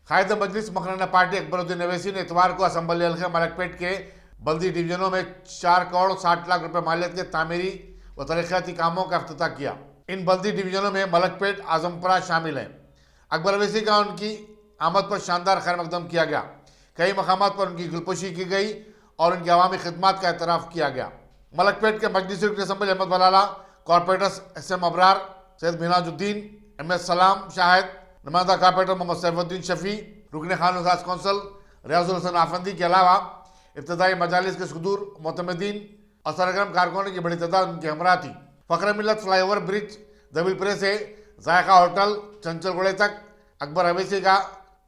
कायद मजलिस Makrana party Akbaruddin Owaisi ने इतवार को असम्बली हल्के मलकपेट के बल्दी डिवीजनों में 4 करोड़ 60 लाख रुपए मालियत के तामीरी व तरक्याती कामों का अफ्ताह किया। इन बल्दी डिवीजनों में मलकपेट आजमपुरा शामिल है। अकबर अवैसी का उनकी आमद पर शानदार खैर मकदम किया गया। कई मकामात पर उनकी गुलपोशी की गई और उनकी अवामी खिदमात का एतराफ़ किया गया। मलकपेट के Majlis assembly Ahmed Balala, corporators SM Abrar, Syed Minajuddin, MS Salam Shahid, नुमाइंदा कॉर्पोरेटर मोहम्मद सैफुद्दीन शफी, रुकन खान कौंसल रियाजुल हसन आफंदी के अलावा इब्तदाई मजालिस के सुदूर मोतमदीन और सरगर्म कारकुनों की बड़ी तादाद उनके हमरा थी। फ़ख्र मिल्लत फ्लाईओवर ब्रिज दबिलपुरे से जायका होटल चंचलगुड़े तक अकबर अवैसी का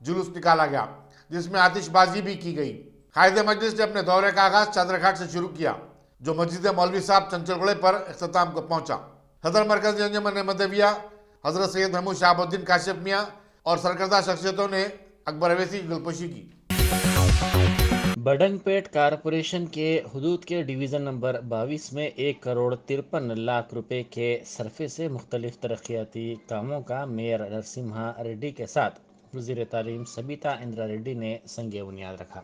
जुलूस निकाला गया, जिसमें आतिशबाजी भी की गई। कायदे मजलिस ने अपने दौरे का आगाज चादरघाट से शुरू किया, जो मस्जिद मौलवी साहब चंचलगुड़े पर इख्तिताम को पहुंचा। सदर मरकजी अंजुमन मदविया हजरत सैयद महमूद शहाबुद्दीन काशिफ मियाँ और सरकर्दा शख्सियतों ने अकबर अवैसी की गुलपोशी की। बडंगपेट कारपोरेशन के हुदूद के डिवीज़न नंबर 22 में 1 करोड़ 53 लाख रुपए के सरफे से मुख्तलिफ तरक्याती कामों का मेयर नरसिम्हा रेड्डी के साथ वज़ीर तालीम सबिता इंद्रा रेड्डी ने संग बुनियाद रखा।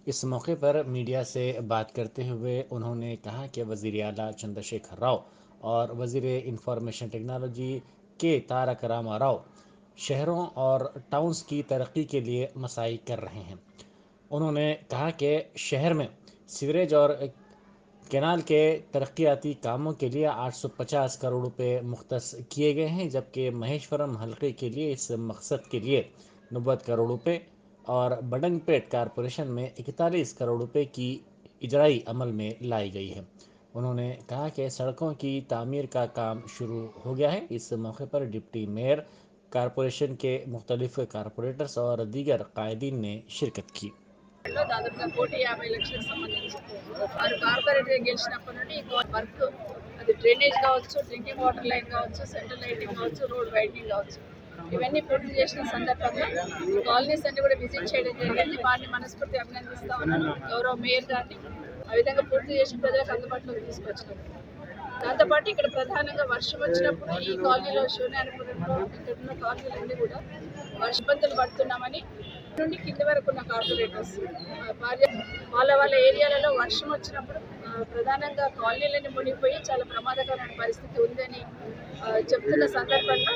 इस मौके पर मीडिया से बात करते हुए उन्होंने कहा कि वज़ीर आला चंद्रशेखर राव और वज़ीर इंफॉर्मेशन टेक्नोलॉजी के तारक रामा राव शहरों और टाउन्स की तरक्की के लिए मसाई कर रहे हैं। उन्होंने कहा कि शहर में सीवरेज और कैनाल के तरक्याती कामों के लिए 850 करोड़ रुपए मुख्तस किए गए हैं, जबकि महेश्वरम हल्के के लिए इस मकसद के लिए 90 करोड़ रुपए और बडंगपेट कारपोरेशन में 41 करोड़ रुपए की इजराई अमल में लाई गई है। उन्होंने कहा कि सड़कों की तामीर का काम शुरू हो गया है। इस मौके पर डिप्टी मेयर, कारपोरेशन के मुख्तलिफ कारपोरेटर्स और दीगर कायदीन ने शिरकत की। దాదాపుగా 1,50,00,000లకు సంబంధించి వారు కార్పొరేటర్గా గెలిచినప్పటి నుండి ఈ వర్క్ అది డ్రైనేజ్ కావచ్చు, డ్రింకింగ్ వాటర్ లైన్ కావచ్చు, సెంట్రల్ లైటింగ్ కావచ్చు, రోడ్ వైడనింగ్ కావచ్చు, ఇవన్నీ పూర్తి చేసిన సందర్భంగా కాలనీస్ అన్ని కూడా విజిట్ చేయడం జరిగింది. వారిని మనస్ఫూర్తి అభినందిస్తా ఉన్నాను, గౌరవ మేయర్ గారిని. ఆ విధంగా పూర్తి చేసి ప్రజలకు అందుబాటులోకి తీసుకొచ్చినారు. దాంతోపాటు ఇక్కడ ప్రధానంగా వర్షం వచ్చినప్పుడు ఈ కాలనీలో శివనారాయణపురంలో ఇక్కడ ఉన్న కాలనీలన్నీ కూడా వర్ష ఇబ్బందులు పడుతున్నామని నుండి కింది వరకు ఉన్న కార్పొరేటర్స్ వాళ్ళ ఏరియాలలో వర్షం వచ్చినప్పుడు ప్రధానంగా కాలనీలన్నీ మునిగిపోయి చాలా ప్రమాదకరమైన పరిస్థితి ఉందని చెప్తున్న సందర్భంగా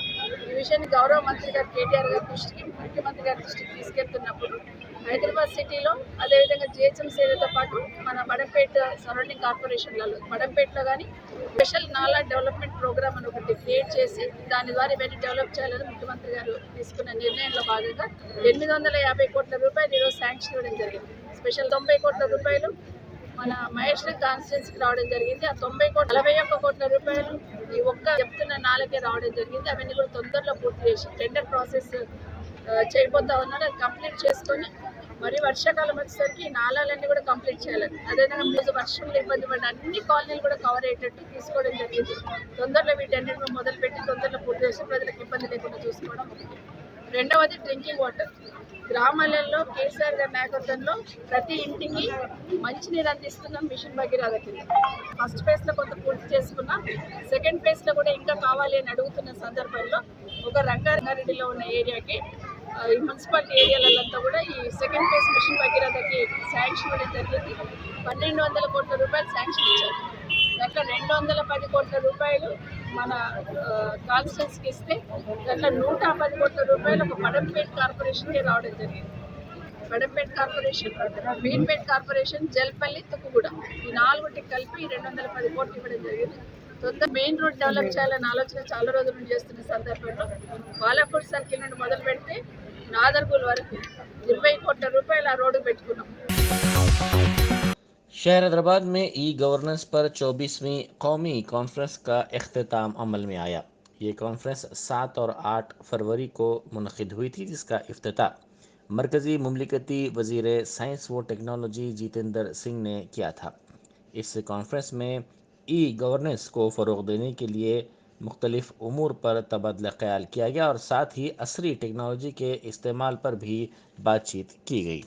ఈ విషయాన్ని గౌరవ మంత్రి గారు కేటీఆర్ గారి దృష్టికి, ముఖ్యమంత్రి గారి దృష్టికి తీసుకెళ్తున్నప్పుడు హైదరాబాద్ సిటీలో అదేవిధంగా GHMC ఏరియాతో పాటు మన బడంపేట సరౌండింగ్ కార్పొరేషన్లలో బడంపేటలో కానీ స్పెషల్ నాలా డెవలప్మెంట్ ప్రోగ్రామ్ అని ఒకటి క్రియేట్ చేసి దాని ద్వారా ఇవన్నీ డెవలప్ చేయాలని ముఖ్యమంత్రి గారు తీసుకున్న నిర్ణయంలో భాగంగా 850 కోట్ల రూపాయలు ఈరోజు శాంక్షన్ ఇవ్వడం జరిగింది. స్పెషల్ 90 కోట్ల రూపాయలు మన మహేశ్వరం కాన్స్టిట్యున్సీకి రావడం జరిగింది. ఆ 41 కోట్ల రూపాయలు ఈ ఒక్క చెప్తున్న నాలకే రావడం జరిగింది. అవన్నీ కూడా తొందరలో పూర్తి చేసి టెండర్ ప్రాసెస్ చేయబోతా ఉన్నాడు. అది కంప్లీట్ చేసుకొని మరి వర్షాకాలం వచ్చేసరికి ఈ నాలాలన్నీ కూడా కంప్లీట్ చేయాలని, అదేవిధంగా రోజు వర్షంలో ఇబ్బంది పడిన అన్ని కాలనీలు కూడా కవర్ అయ్యేటట్టు తీసుకోవడం జరిగింది. తొందరలో వీటన్నిటిని మొదలుపెట్టి తొందరలో పూర్తి చేసి ప్రజలకు ఇబ్బంది లేకుండా చూసుకోవడం ఒకటి. రెండవది డ్రింకింగ్ వాటర్. గ్రామాలలో కేసీఆర్ గారి నాయకత్వంలో ప్రతి ఇంటికి మంచినీరు అందిస్తున్నాం మిషన్ భగీరథ కింద. ఫస్ట్ ఫేజ్లో కొంత పూర్తి చేసుకున్నాం, సెకండ్ ఫేజ్లో కూడా ఇంకా కావాలి అని అడుగుతున్న సందర్భంలో ఒక రంగారెడ్డిలో ఉన్న ఏరియాకి ఈ మున్సిపాలిటీ ఏరియాలంతా కూడా ఈ సెకండ్ ఫేజ్ మిషన్ భగీరథకి శాంక్షన్ ఇవ్వడం జరిగింది. 1,200 కోట్ల రూపాయలు శాంక్షన్ ఇచ్చారు. దాంట్లో 210 కోట్ల రూపాయలు మన కాన్స్టిట్యున్సీకి ఇస్తే దాంట్లో 110 కోట్ల రూపాయలు ఒక బడంపేట్ కార్పొరేషన్కి రావడం జరిగింది. బడంపేట్ కార్పొరేషన్, బీన్పేట్ కార్పొరేషన్, జల్పల్లి, తుక్కుగూడ ఈ 4టికి కలిపి 210 కోట్లు ఇవ్వడం జరిగింది. తొందర మెయిన్ రోడ్ డెవలప్ చేయాలనే ఆలోచన చాలా రోజుల నుంచి చేస్తున్న సందర్భంలో బాలాపూర్ సర్కిల్ నుండి మొదలు పెడితే నాదర్పూల్ వరకు 20 కోట్ల రూపాయలు ఆ రోడ్డు పెట్టుకున్నాం. शहर हैदराबाद में गवर्नेंस पर 24वीं कौमी कॉन्फ्रेंस का अख्तिताम अमल में आया। ये कॉन्फ्रेंस 7 और 8 फरवरी को मुनक़िद हुई थी, जिसका इफ्तिताह मरकज़ी मुमलिकती वज़ीर साइंस व टेक्नोलॉजी जितेंद्र सिंह ने किया था। इस कॉन्फ्रेंस में गवर्नेंस को फ़रोग़ देने के लिए मुख्तलिफ़ उमूर पर तबादला ख्याल किया गया और साथ ही असरी टेक्नोलॉजी के इस्तेमाल पर भी बातचीत की गई।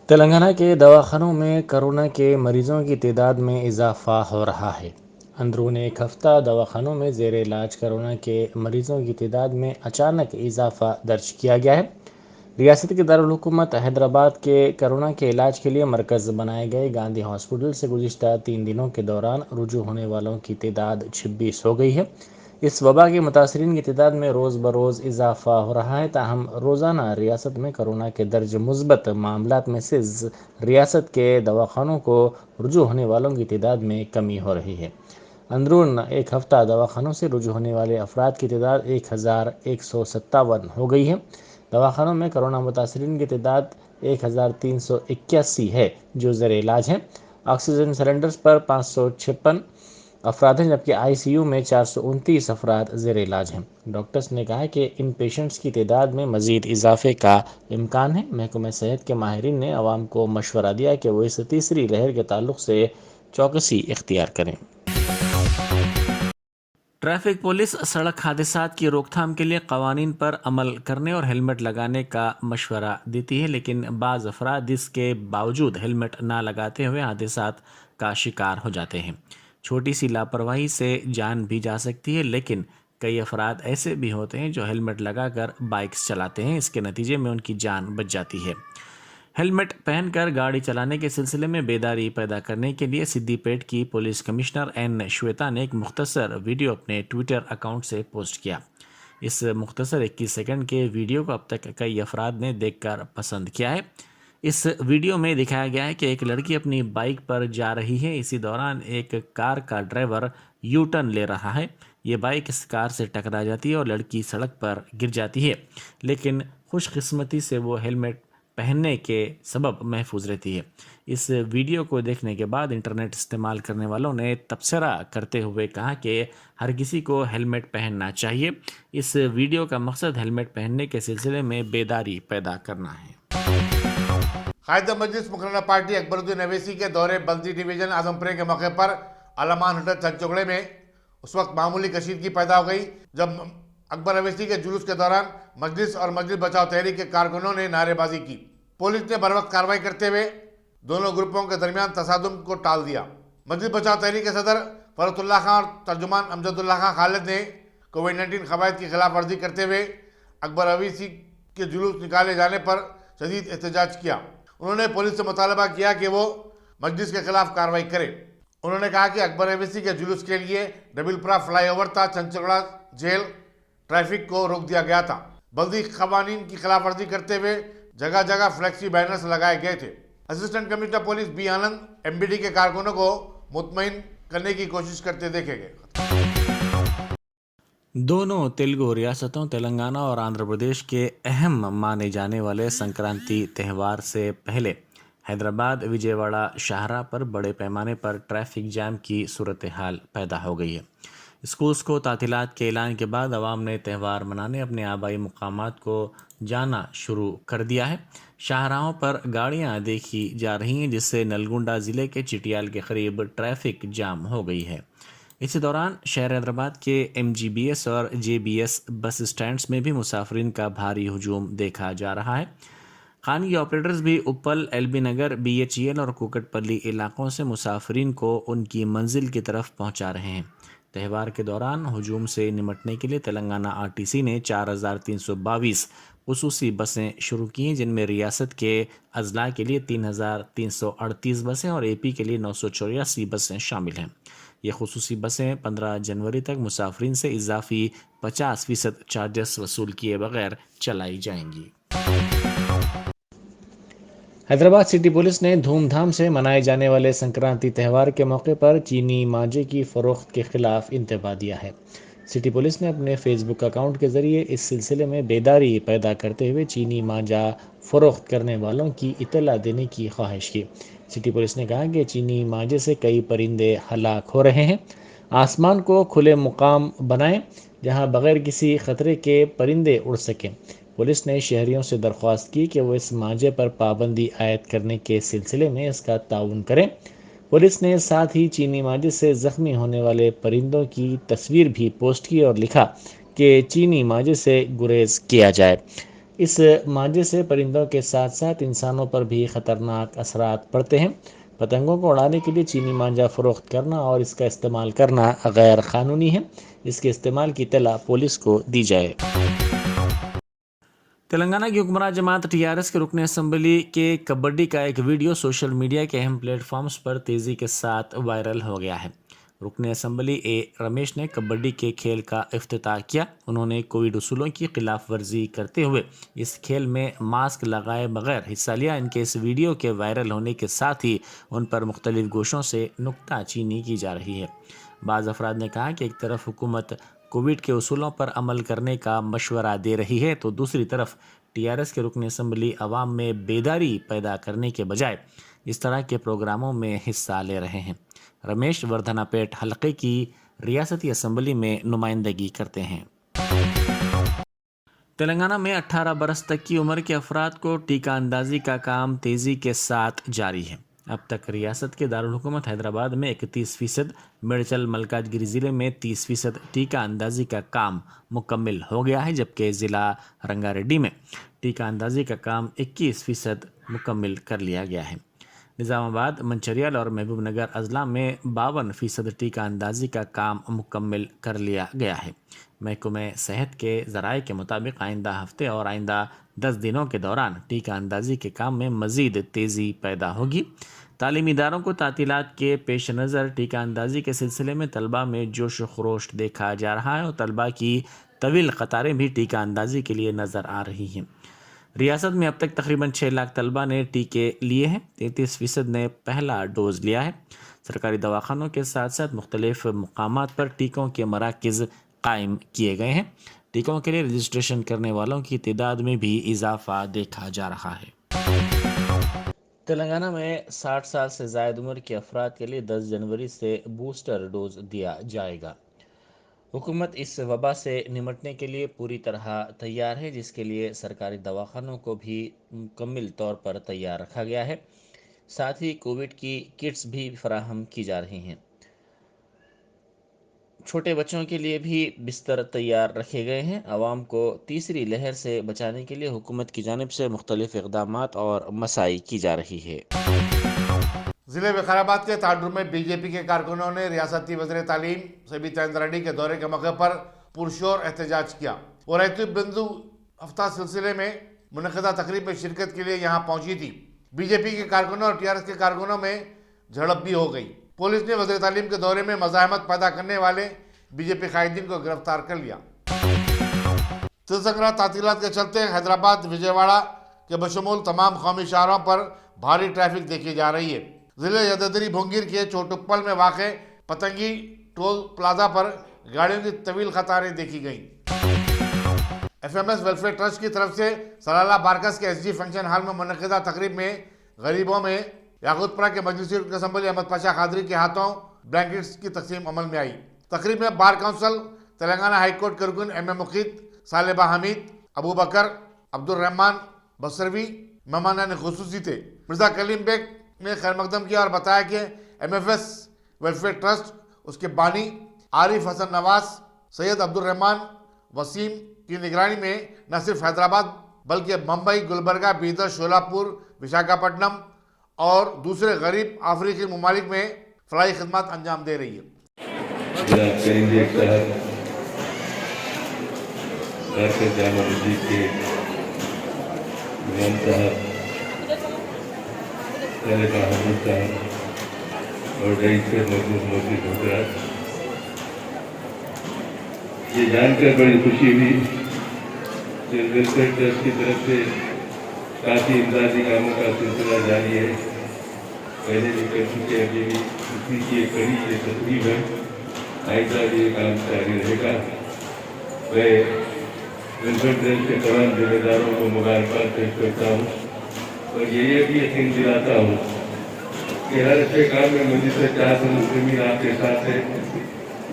तेलंगाना के दवाखानों में कोरोना के मरीजों की तादाद में इजाफा हो रहा है। اندرون ایک ہفتہ دواخانوں میں زیر علاج کرونا کے مریضوں کی تعداد میں اچانک اضافہ درج کیا گیا ہے۔ ریاست کے دارالحکومت حیدرآباد کے کرونا کے علاج کے لیے مرکز بنائے گئے گاندھی ہاسپٹل سے گزشتہ 3 دنوں کے دوران رجوع ہونے والوں کی تعداد 26 ہو گئی ہے۔ اس وبا کے متاثرین کی تعداد میں روز بروز اضافہ ہو رہا ہے، تاہم روزانہ ریاست میں کرونا کے درج مثبت معاملات میں سے ریاست کے دواخانوں کو رجوع ہونے والوں کی تعداد میں کمی ہو رہی ہے۔ اندرون ایک ہفتہ دواخانوں سے رجوع ہونے والے افراد کی تعداد 1157 ہو گئی ہے۔ دواخانوں میں کرونا متاثرین کی تعداد 1381 ہے جو زیر علاج ہیں۔ آکسیجن سلنڈرز پر 556 افراد ہیں، جبکہ آئی سی یو میں 429 افراد زیر علاج ہیں۔ ڈاکٹرز نے کہا کہ ان پیشنٹس کی تعداد میں مزید اضافے کا امکان ہے۔ محکمہ صحت کے ماہرین نے عوام کو مشورہ دیا کہ وہ اس تیسری لہر کے تعلق سے چوکسی اختیار کریں۔ ٹریفک پولیس سڑک حادثات کی روک تھام کے لیے قوانین پر عمل کرنے اور ہیلمٹ لگانے کا مشورہ دیتی ہے، لیکن بعض افراد اس کے باوجود ہیلمٹ نہ لگاتے ہوئے حادثات کا شکار ہو جاتے ہیں۔ چھوٹی سی لاپرواہی سے جان بھی جا سکتی ہے، لیکن کئی افراد ایسے بھی ہوتے ہیں جو ہیلمٹ لگا کر بائکس چلاتے ہیں، اس کے نتیجے میں ان کی جان بچ جاتی ہے۔ ہیلمٹ پہن کر گاڑی چلانے کے سلسلے میں بیداری پیدا کرنے کے لیے سدی پیٹ کی پولیس کمشنر این شویتا نے ایک مختصر ویڈیو اپنے ٹویٹر اکاؤنٹ سے پوسٹ کیا۔ اس مختصر 21 سیکنڈ کے ویڈیو کو اب تک کئی افراد نے دیکھ کر پسند کیا ہے۔ اس ویڈیو میں دکھایا گیا ہے کہ ایک لڑکی اپنی بائک پر جا رہی ہے، اسی دوران ایک کار کا ڈرائیور یو ٹرن لے رہا ہے۔ یہ بائک اس کار سے ٹکرا جاتی ہے اور لڑکی سڑک پر گر جاتی ہے، لیکن خوش قسمتی سے وہ ہیلمٹ پہننے کے سبب محفوظ رہتی ہے۔ اس ویڈیو کو دیکھنے کے بعد انٹرنیٹ استعمال کرنے والوں نے تبصرہ کرتے ہوئے کہا کہ ہر کسی کو ہیلمٹ پہننا چاہیے۔ اس ویڈیو کا مقصد ہیلمٹ پہننے کے سلسلے میں بیداری پیدا کرنا ہے۔ قائد مجلس مقررہ پارٹی اکبر الدین اویسی کے دورے بلدی ڈویژن اعظم پورے کے موقع پر علمان ہٹر چنچوگڑے میں اس وقت معمولی کشیدگی پیدا ہو گئی جب اکبر اویسی کے جلوس کے دوران مجلس اور مجلس بچاؤ تحریک کے کارکنوں نے نعرے بازی کی۔ پولیس نے بروقت کارروائی کرتے ہوئے دونوں گروپوں کے درمیان تصادم کو ٹال دیا۔ مجلس بچاؤ تحریک کے صدر فرحت اللہ خان اور ترجمان امجد اللہ خان خالد نے کووڈ-19 قواعد کی خلاف ورزی کرتے ہوئے اکبر اویسی کے جلوس نکالے جانے پر شدید احتجاج کیا۔ انہوں نے پولیس سے مطالبہ کیا کہ وہ مجلس کے خلاف کارروائی کرے۔ انہوں نے کہا کہ اکبر اویسی کے جلوس کے لیے ڈبل پرا فلائی اوور تھا، چنچوگڑا جیل ٹریفک کو روک دیا گیا تھا۔ بلدی قوانین کی خلاف ورزی کرتے ہوئے جگہ جگہ فلیکسی بینرز لگائے گئے تھے۔ Assistant commissioner police B Anand M B D کے کارکنوں کو مطمئن کرنے کی کوشش کرتے دیکھے گئے۔ دونوں تیلگو ریاستوں تلنگانہ اور آندھرا پردیش کے اہم مانے جانے والے سنکرانتی تہوار سے پہلے حیدرآباد وجے واڑہ شاہراہ پر بڑے پیمانے پر ٹریفک جام کی صورتحال پیدا ہو گئی ہے۔ اسکولز کو تعطیلات کے اعلان کے بعد عوام نے تہوار منانے اپنے آبائی مقامات کو جانا شروع کر دیا ہے۔ شاہراہوں پر گاڑیاں دیکھی جا رہی ہیں، جس سے نلگنڈا ضلع کے چٹیال کے قریب ٹریفک جام ہو گئی ہے۔ اسی دوران شہر حیدرآباد کے ایم جی بی ایس اور جے بی ایس بس اسٹینڈز میں بھی مسافرین کا بھاری ہجوم دیکھا جا رہا ہے۔ خانگی آپریٹرز بھی Uppal, L B Nagar, B H E L اور کوکٹ پلی علاقوں سے مسافرین کو ان کی منزل کی طرف پہنچا رہے ہیں۔ تہوار کے دوران ہجوم سے نمٹنے کے لیے تلنگانہ آر ٹی سی نے 4322 خصوصی بسیں شروع کی ہیں، جن میں ریاست کے اضلاع کے لیے 3338 بسیں اور اے پی کے لیے 984 بسیں شامل ہیں۔ یہ خصوصی بسیں 15 جنوری تک مسافرین سے اضافی 50% چارجز وصول کیے بغیر چلائی جائیں گی۔ حیدرآباد سٹی پولیس نے دھوم دھام سے منائے جانے والے سنکرانتی تہوار کے موقع پر چینی مانجے کی فروخت کے خلاف انتباہ دیا ہے۔ سٹی پولیس نے اپنے فیس بک اکاؤنٹ کے ذریعے اس سلسلے میں بیداری پیدا کرتے ہوئے چینی مانجا فروخت کرنے والوں کی اطلاع دینے کی خواہش کی۔ سٹی پولیس نے کہا کہ چینی مانجے سے کئی پرندے ہلاک ہو رہے ہیں۔ آسمان کو کھلے مقام بنائیں جہاں بغیر کسی خطرے کے پرندے اڑ سکیں۔ پولیس نے شہریوں سے درخواست کی کہ وہ اس مانجے پر پابندی عائد کرنے کے سلسلے میں اس کا تعاون کریں۔ پولیس نے ساتھ ہی چینی مانجے سے زخمی ہونے والے پرندوں کی تصویر بھی پوسٹ کی اور لکھا کہ چینی مانجے سے گریز کیا جائے۔ اس مانجے سے پرندوں کے ساتھ ساتھ انسانوں پر بھی خطرناک اثرات پڑتے ہیں۔ पतंगों को उड़ाने के लिए चीनी मांझा फरोख्त करना और इसका इस्तेमाल करना गैर कानूनी है। इसके इस्तेमाल की इत्तला पुलिस को दी जाए। तेलंगाना की हुक्मरान जमात टीआरएस के रुकन असम्बली के कबड्डी का एक वीडियो सोशल मीडिया के अहम प्लेटफॉर्म्स पर तेज़ी के साथ वायरल हो गया है। रुकन असम्बली ए रमेश ने कबड्डी के खेल का इफ्तिताह किया। उन्होंने कोविड उसूलों की खिलाफ वर्जी करते हुए इस खेल में मास्क लगाए बगैर हिस्सा लिया। इनके इस वीडियो के वायरल होने के साथ ही उन पर मुख्तलिफ गोशों से नुक्ताचीनी की जा रही है। बाज़ अफराद ने कहा कि एक तरफ हुकूमत कोविड के उसूलों पर अमल करने का मशवरा दे रही है तो दूसरी तरफ टीआरएस के रुकन असम्बली अवाम में बेदारी पैदा करने के बजाय इस तरह के प्रोग्रामों में हिस्सा ले रहे हैं। रमेश वर्धनापेट हलके की रियासती असम्बली में नुमाइंदगी करते हैं। तेलंगाना में 18 बरस तक की उम्र के अफराद को टीका अंदाजी का काम तेज़ी के साथ जारी है। अब तक रियासत के दारुल हुकूमत हैदराबाद में 31%, मेडचल मलकाजगिरी ज़िले में 30% टीका अंदाजी का काम मुकम्मल हो गया है, जबकि ज़िला रंगारेड्डी में टीका अंदाजी का काम 21% मुकम्मल कर लिया गया है। निज़ामाबाद, मंचरियाल और महबूब नगर अजला में 52% टीका अंदाजी का काम मुकम्मल कर लिया गया है। महकमे सेहत के ज़राए के मुताबिक आइंदा हफ्ते और आइंदा 10 दिनों के दौरान टीका अंदाजी के काम में मज़ीद तेज़ी पैदा होगी। तालीमी इदारों को तातीलात के पेश नज़र टीका अंदाजी के सिलसिले में तलबा में जोश व खरोश देखा जा रहा है और तलबा की तवील कतारें भी टीका अंदाजी के लिए नज़र आ रही हैं। रियासत में अब तक तकरीबन 6 लाख तलबा ने टीके लिए हैं। 33% ने पहला डोज लिया है। सरकारी दवाखानों के साथ साथ मुख्तलिफ मकामात पर टीकों के मराकज़ कायम किए गए हैं। टीकों के लिए रजिस्ट्रेशन करने वालों की तादाद में भी इजाफा देखा जा रहा है। तेलंगाना में 60 साल से ज़ायद उम्र के अफराद के लिए 10 जनवरी से बूस्टर डोज दिया जाएगा। हुकूमत इस वबा से निमटने के लिए पूरी तरह तैयार है, जिसके लिए सरकारी दवाखानों को भी मुकम्मल तौर पर तैयार रखा गया है। साथ ही कोविड की किट्स भी फराहम की जा रही हैं। छोटे बच्चों के लिए भी बिस्तर तैयार रखे गए हैं। आवाम को तीसरी लहर से बचाने के लिए हुकूमत की जानिब से मुख्तलिफ इक़दामात और मसाई की जा रही है। जिले विकाराबाद के ताडुर में बीजेपी के कारकुनों ने रियासती वज़ीर तालीम सबीता इंद्रा रेड्डी के दौरे के मौके पर पुरशोर एहतजाज किया। वो रैतु बिंदु हफ्ता सिलसिले में मुनक़दा तकरीब में शिरकत के लिए यहाँ पहुंची थी। बीजेपी के कारकुनों और टीआरएस के कारकुनों में झड़प भी हो गई। पुलिस ने वज़ीर तालीम के दौरे में मज़ाहमत पैदा करने वाले बीजेपी कायदीन को गिरफ्तार कर लिया। तिलसंक्रांत तातीलात के चलते हैदराबाद विजयवाड़ा के बशमूल तमाम कौमी शहरों पर भारी ट्रैफिक देखी जा रही है। जिले यददरी भोंगीर के चोटुप्पल में वाक़े पतंगी टोल प्लाजा पर गाड़ियों की तवील कतारें देखी गईं। एफएमएस वेलफेयर ट्रस्ट की तरफ से सलाला बारकस के एसजी फंक्शन हॉल में मुनक़दा तकरीब में गरीबों में याकूतपुरा के मजलिसी असम्बली अहमद पाशा कादरी के हाथों ब्लैंकेट्स की तकसीम अमल में आई। तकरीब में bar council, Telangana high court के रुकन एम ए मुकीद, सालेबा हमीद, अबू बकर, अब्दुल रहमान बसरवी मेहमान खुसूसी थे। मिर्जा कलीम बेग ने खैर मकदम किया और बताया कि एमएफएस वेलफेयर ट्रस्ट, उसके बानी आरिफ हसन नवाज, सैयद अब्दुल रहमान वसीम की निगरानी में न सिर्फ हैदराबाद बल्कि मुंबई, गुलबर्गा, बीदर, शोलापुर, विशाखापट्टनम और दूसरे गरीब अफ्रीकी ममालिक में फलाही खदमात अंजाम दे रही है। ये जानकर बड़ी खुशी हुई कि वेलफेयर ट्रस्ट की तरफ से काफ़ी इमदादी कामों का सिलसिला जारी है। पहले भी कर चुके, अभी भी उसी की एक कड़ी ये तकरीब है। आइंदा भी ये काम जारी रहेगा। मैं वेलफेयर ट्रस्ट के तमाम जिम्मेदारों को मुबारकबाद पेश करता हूँ और ये भी यकीन दिलाता हूँ कि हर अच्छे काम में मुझे से चाहत मुस्लिमीन आपके साथ है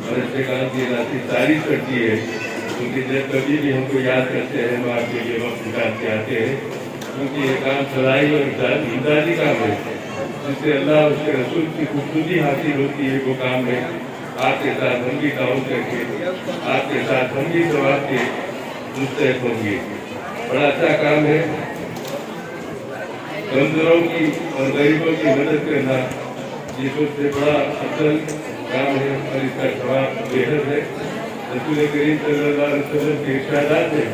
और अच्छे काम की राशि तारीफ करती है, क्योंकि जब कभी भी हमको याद करते हैं हम आपके लिए वक्त निकाल के आते हैं, क्योंकि ये काम सलाई और इमदादी काम है जिससे अल्लाह उसके रसूल की खूबसूरती हासिल होती है। वो काम है आपके साथ हम भी काम करके आपके साथ हम भी सवाब के मुस्तहक होंगे। बड़ा अच्छा काम है। कमजोरों की और गरीबों की मदद करना ये सबसे बड़ा अफजल काम है और इसका जवाब बेहद है। रसूल करीम सल्लल्लाहु अलैहि वसल्लम के इरशादात है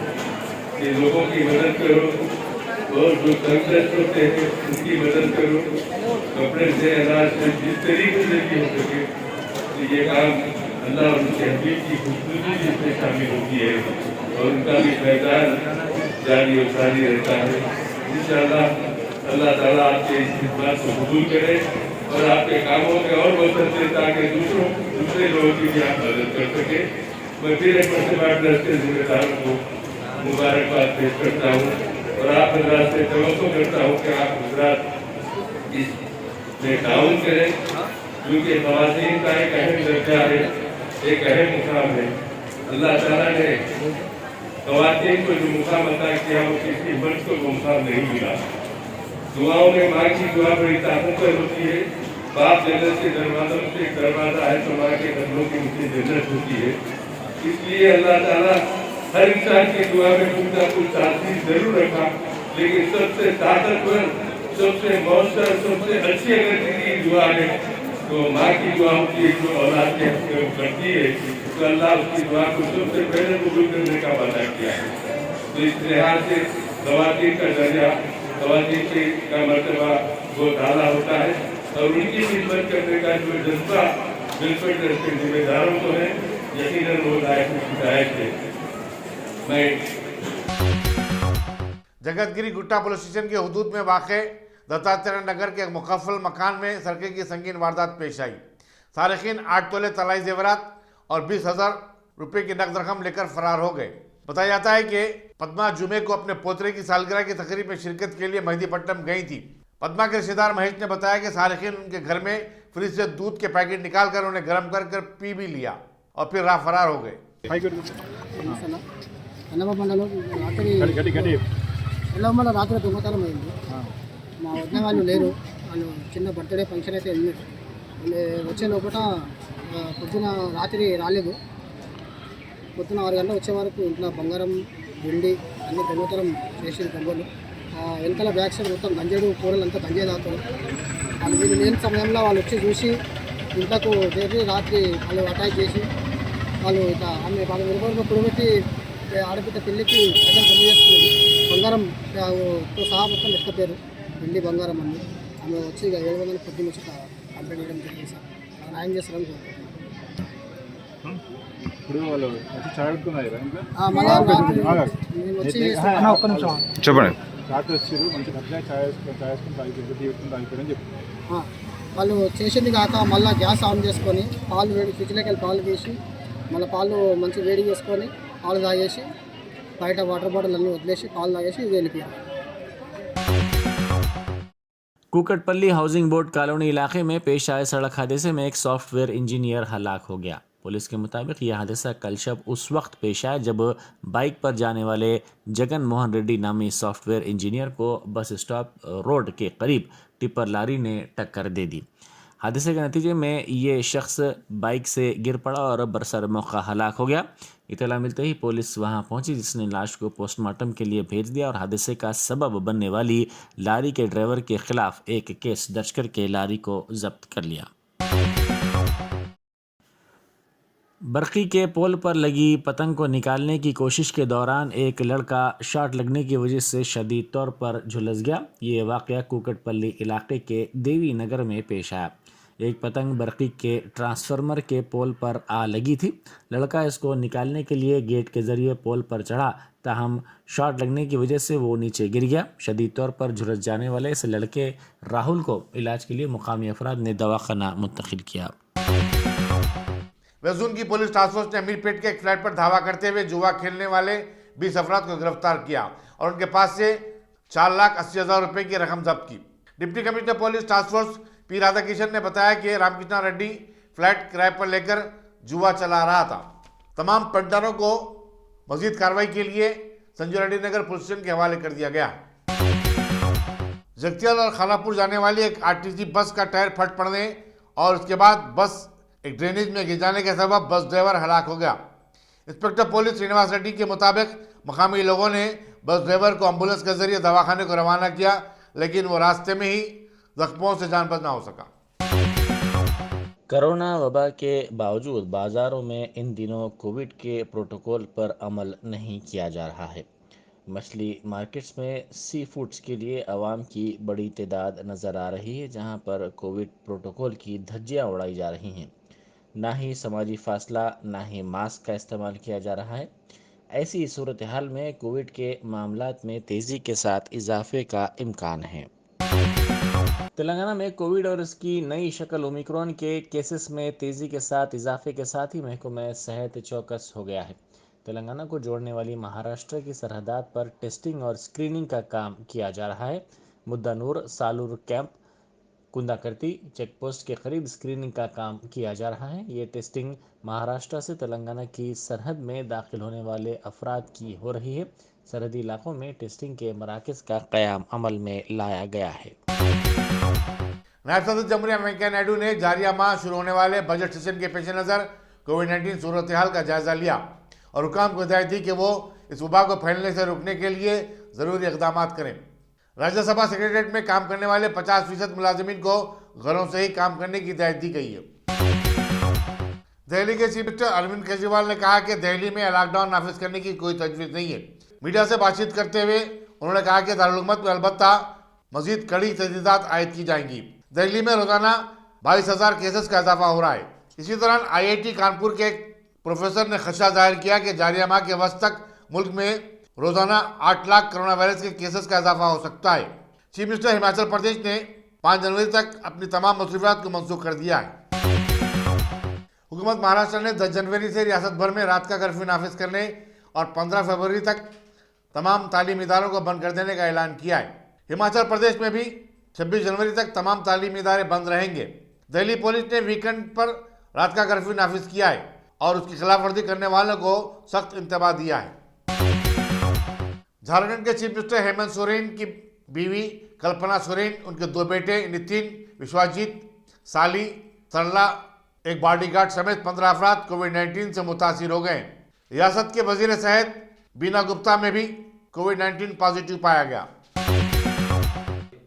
कि लोगों की मदद करो और जो तंगदस्त होते हैं उनकी मदद करो, कपड़े से अनाज से जिस तरीके से भी हो सके। तो ये काम अल्लाह और उनके हबीब की खूबसूरती जिसमें शामिल होती है और उनका भी मैदान जारी और सारी रहता है। इंशाअल्लाह अल्लाह ताला आपके इस खिदमत को कबूल करे और आपके कामों में और वसत दे ताकि दूसरे लोगों की भी आप मदद कर सके। मैं फिर एक मरतबा ट्रस्ट के जिम्मेदारों को मुबारकबाद पेश करता हूँ और आप हजरात से तवक्को करता हूँ कि आप हजरात इसमें ताउन करें, क्योंकि ख़वातीन का एक अहम दर्जा है, एक अहम मुकाम है। अल्लाह ताला ने ख़वातीन को जो मुकाम अता किया वो किसी मर्द को मुकाम नहीं मिला। दुआओं में माँ की दुआ बड़ी ताकतवर होती है। बाप जन्नत के दरवाज़ों से एक दरवाज़ा है तो माँ के कदमों की नीचे जन्नत होती है। इसलिए अल्लाह ताला हर इंसान की दुआ में कुछ ना कुछ तासीर जरूर रखा, लेकिन सबसे ताकतवर, सबसे मौसर, सबसे अच्छी अगर किसी की दुआ है तो माँ की दुआ होती है जो औलाद के हक़ में करती है। तो अल्लाह उसकी दुआ को सबसे पहले कबूल करने का वादा किया है। तो इस लिहाज से ख़वातीन का दर्जा, ख़वातीन का मर्तबा बहुत आला होता है और उनकी खिदमत करने का जो जज्बा वेलफेयर ट्रस्ट के जिम्मेदारों को है, यकीनन वो लायक हिदायत है। मैं जगतगिरी गुट्टा पुलिस स्टेशन के हुदूद में वाक़े दत्तात्रेय नगर के एक मुकफ़ल मकान में सरके की संगीन वारदात पेश आई। सारिकीन 8 तोले तलाई जेवरात और 20,000 रुपये की नकद रकम लेकर फरार हो गए। बताया जाता है कि पद्मा जुमे को अपने पोतरे की सालगिरह की तकरीब में शिरकत के लिए मेहदीपट्टनम गई थी। पद्मा के रिश्तेदार महेश ने बताया कि सारिकीन उनके घर में फ्रिज से दूध के पैकेट निकाल कर उन्हें गर्म कर पी भी लिया और फिर फरार हो गए। ఎల్లమ్మల రాత్రి దొంగతనం అయింది. మా వదిన వాళ్ళు లేరు, వాళ్ళు చిన్న బర్త్డే ఫంక్షన్ అయితే వెళ్ళారు. వాళ్ళు వచ్చే లోపల పొద్దున రాత్రి రాలేదు. పొద్దున 6 గంటలకు వచ్చే వరకు ఇంట్లో బంగారం వెండి అన్ని దొంగతనం చేసి దొంగలు వెనకాల బ్యాక్ సైడ్ మొత్తం గంజేడు కూరలు అంతా గంజే తాగుతారు. వాళ్ళు వీళ్ళు లేని సమయంలో వాళ్ళు వచ్చి చూసి ఇంట్లోకి చేరి రాత్రి వాళ్ళు అటాక్ చేసి వాళ్ళు ఇక ఆమె వాళ్ళ విలువలు కూడబెట్టి ఆడపిల్ల పెళ్ళికి ప్రజలు దొంగ చేస్తుంది. బంగారం తో సహా మొత్తం ఎత్తుకపోయారు, వెండి బంగారం అన్ని. ఆమె వచ్చి ఇక 700 పొద్దున్న వచ్చి కంప్లైంట్ చేయడం జరిగింది సార్. న్యాయం చేస్తారని కోరుకుంటున్నాను. ఇప్పుడు వాళ్ళు వచ్చి చాయ్ పెట్టుకున్నారు చెప్పండి. రాత్రి వచ్చారు, మంచి గట్టిగా చాయ్ వేసుకొని తాగిపోయారు, టీ పెట్టుకుని తాగిపోయారని చెప్పారు. వాళ్ళు చేసింది కాక మళ్ళీ గ్యాస్ ఆన్ చేసుకొని పాలు వేడి ఫ్రిడ్జ్లోకి వెళ్ళి పాలు తీసి మళ్ళీ పాలు మంచి వేడి చేసుకొని పాలు తాగేసి బయట వాటర్ బాటిల్ అన్నీ వదిలేసి పాలు తాగేసి వెళ్ళిపోయారు. कुकटपल्ली हाउसिंग बोर्ड कॉलोनी इलाके में पेश आए सड़क हादसे में एक सॉफ्टवेयर इंजीनियर हलाक हो गया। पुलिस के मुताबिक यह हादसा कल शब उस वक्त पेश आया जब बाइक पर जाने वाले जगन मोहन रेड्डी नामी सॉफ्टवेयर इंजीनियर को बस स्टॉप रोड के करीब टिप्पर लारी ने टक्कर दे दी। हादसे के नतीजे में ये शख्स बाइक से गिर पड़ा और बरसर मौका हलाक हो गया। इतला मिलते ही पुलिस वहां पहुंची, जिसने लाश को पोस्टमार्टम के लिए भेज दिया और हादसे का सबब बनने वाली लारी के ड्राइवर के खिलाफ एक केस दर्ज करके लारी को जब्त कर लिया। बरकी के पोल पर लगी पतंग को निकालने की कोशिश के दौरान एक लड़का शॉट लगने की वजह से शदीद तौर पर झुलस गया। ये वाक़या कुकटपल्ली इलाके के देवी नगर में पेश आया। एक पतंग बरकी के ट्रांसफार्मर के पोल पर आ लगी थी। लड़का इसको निकालने के लिए गेट के ज़रिए पोल पर चढ़ा, ताहम शॉट लगने की वजह से वो नीचे गिर गया। शदीद तौर पर झुलस जाने वाले इस लड़के राहुल को इलाज के लिए मुकामी अफराद ने दवाखाना मुंतकिल किया। वेज़ून की पुलिस टास्क फोर्स ने अमीरपेट के एक फ्लैट पर धावा करते हुए जुआ खेलने वाले 20 अफराद को गिरफ्तार किया और उनके पास से 4,80,000 रुपये की रकम जब्त की। Deputy commissioner police task force P Radha Kishan ने बताया कि रामकृष्णा रेड्डी फ्लैट किराए पर लेकर जुआ चला रहा था। तमाम पट्टारों को मजीद कार्रवाई के लिए संजू रेड्डी नगर पुलिस स्टेशन के हवाले कर दिया गया। जगतियाल और खानापुर जाने वाली एक आरटीसी बस का टायर फट पड़ने और उसके बाद बस एक ड्रेनेज में गिर जाने के सबब बस ड्राइवर हलाक हो गया। इंस्पेक्टर पुलिस श्रीनिवास रेड्डी के मुताबिक मकामी लोगों ने बस ड्राइवर को एम्बुलेंस के जरिए दवाखाने को रवाना किया, लेकिन वो रास्ते में ही जख्मों से जान बच ना हो सका। कोरोना वबा के बावजूद बाज़ारों में इन दिनों कोविड के प्रोटोकॉल पर अमल नहीं किया जा रहा है। मछली मार्केट्स में सी फूड्स के लिए आवाम की बड़ी तादाद नज़र आ रही है, जहां पर कोविड प्रोटोकॉल की धज्जियां उड़ाई जा रही हैं। ना ही समाजी फासला, ना ही मास्क का इस्तेमाल किया जा रहा है। ऐसी सूरत हाल में कोविड के मामलात में तेज़ी के साथ इजाफे का इम्कान है। तेलंगाना में कोविड और इसकी नई शक्ल ओमिक्रॉन के केसेस में तेज़ी के साथ इजाफे के साथ ही महकमा सेहत चौकस हो गया है। तेलंगाना को जोड़ने वाली महाराष्ट्र की सरहदात पर टेस्टिंग और स्क्रीनिंग का काम किया जा रहा है। मुद्दानूर, सालूर कैंप, कुंदाकर्ती चेक पोस्ट के करीब स्क्रीनिंग का काम किया जा रहा है। ये टेस्टिंग महाराष्ट्र से तेलंगाना की सरहद में दाखिल होने वाले अफराद की हो रही है। सरहदी इलाकों में टेस्टिंग के मराकज़ का क़याम अमल में लाया गया है। नायब सदर जमहूरिया वेंकैया नायडू ने जारिया माह शुरू होने वाले बजट सेशन के पेश नज़र कोविड-19 सूरत हाल का जायजा लिया और हुकाम को हिदायत दी कि वो इस वबा को फैलने से रोकने के लिए ज़रूरी इक़दाम करें। राज्यसभा सेक्रेटरीट में काम करने वाले 50% मुलाजिमीन को घरों से ही काम करने की हिदायत दी गई है। दिल्ली के चीफ मिनिस्टर अरविंद केजरीवाल ने कहा कि दिल्ली में लॉकडाउन नाफिज करने की कोई तजवीज़ नहीं है। मीडिया से बातचीत करते हुए उन्होंने कहा कि दारुल हुकूमत में अलबत्ता मजीद कड़ी तजदीदात आयद की जाएंगी। दिल्ली में रोजाना 22,000 केसेस का इजाफा हो रहा है। इसी दौरान IIT कानपुर के एक प्रोफेसर ने खदशा जाहिर किया कि जारिया माह के वक्त तक मुल्क में रोजाना 8 लाख कोरोना वायरस के केसेस का इजाफा हो सकता है। चीफ मिनिस्टर हिमाचल प्रदेश ने 5 जनवरी तक अपनी तमाम मसरूफियात को मनसूख कर दिया है। हुकूमत महाराष्ट्र ने 10 जनवरी से रियासत भर में रात का कर्फ्यू नाफिज करने और 15 फरवरी तक तमाम तालीमी इदारों को बंद कर देने का ऐलान किया है। हिमाचल प्रदेश में भी 26 जनवरी तक तमाम तालीमी इदारे बंद रहेंगे। दिल्ली पुलिस ने वीकेंड पर रात का कर्फ्यू नाफिज किया है और उसकी खिलाफ वर्जी करने वालों को सख्त इंतबाह दिया है। झारखंड के चीफ मिनिस्टर हेमंत सोरेन की बीवी कल्पना सोरेन, उनके 2 बेटे नितिन, विश्वजीत, साली, सरला, एक बॉडीगार्ड समेत 15 अफराद कोविड-19 से मुतासिर हो गए। रियासत के वजीर सेहत बीना गुप्ता में भी कोविड-19 पॉजिटिव पाया गया।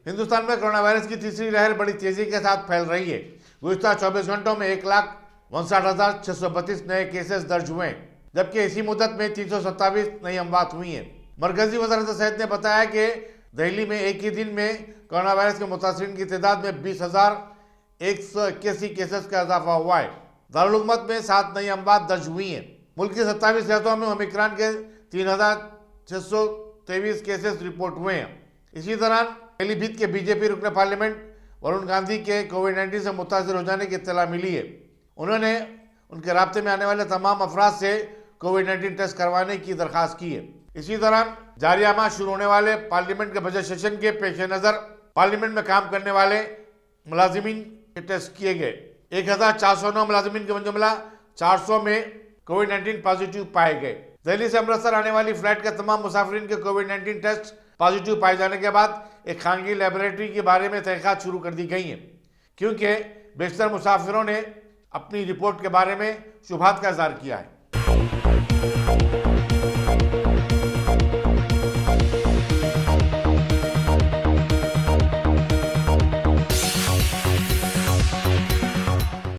हिंदुस्तान में कोरोना वायरस की तीसरी लहर बड़ी तेजी के साथ फैल रही है। गुज़िश्ता 24 घंटों में 1,59,632 नए केसेस दर्ज हुए हैं, जबकि इसी मुद्दत में 327 नई अमवात हुई हैं। मरकजी वज़ारत सेहत ने बताया कि दिल्ली में एक ही दिन में कोरोना वायरस के मुतासिरीन की तादाद में 20,181 केसेस का इजाफा हुआ है। दारुल हुकूमत में 7 नई अमवात दर्ज हुई हैं। मुल्क की 27 रियासतों में ओमिक्रॉन के 3,623 केसेस रिपोर्ट हुए हैं। इसी दौरान पीलीभीत के बीजेपी रुकन पार्लियामेंट वरुण गांधी के कोविड-19 से मुतासिर हो जाने की इत्तला मिली है। उन्होंने उनके राब्ते में आने वाले तमाम अफराद से कोविड-19 टेस्ट करवाने की दरख्वास्त की है। इसी दौरान जारिया माह शुरू होने वाले पार्लियामेंट के बजट सेशन के पेश नज़र पार्लियामेंट में काम करने वाले मुलाजिमीन के टेस्ट किए गए। 1,409 मुलाजिमीन के जुमला 400 में कोविड-19 पॉजिटिव पाए गए। दिल्ली से अमृतसर आने वाली फ्लाइट के तमाम मुसाफिरीन के कोविड-19 टेस्ट पॉजिटिव पाए जाने के बाद एक खानगी लेबोरेटरी के बारे में तहकीकात शुरू कर दी गई हैं, क्योंकि बेशतर मुसाफिरों ने अपनी रिपोर्ट के बारे में शुबहात का इज़हार किया है।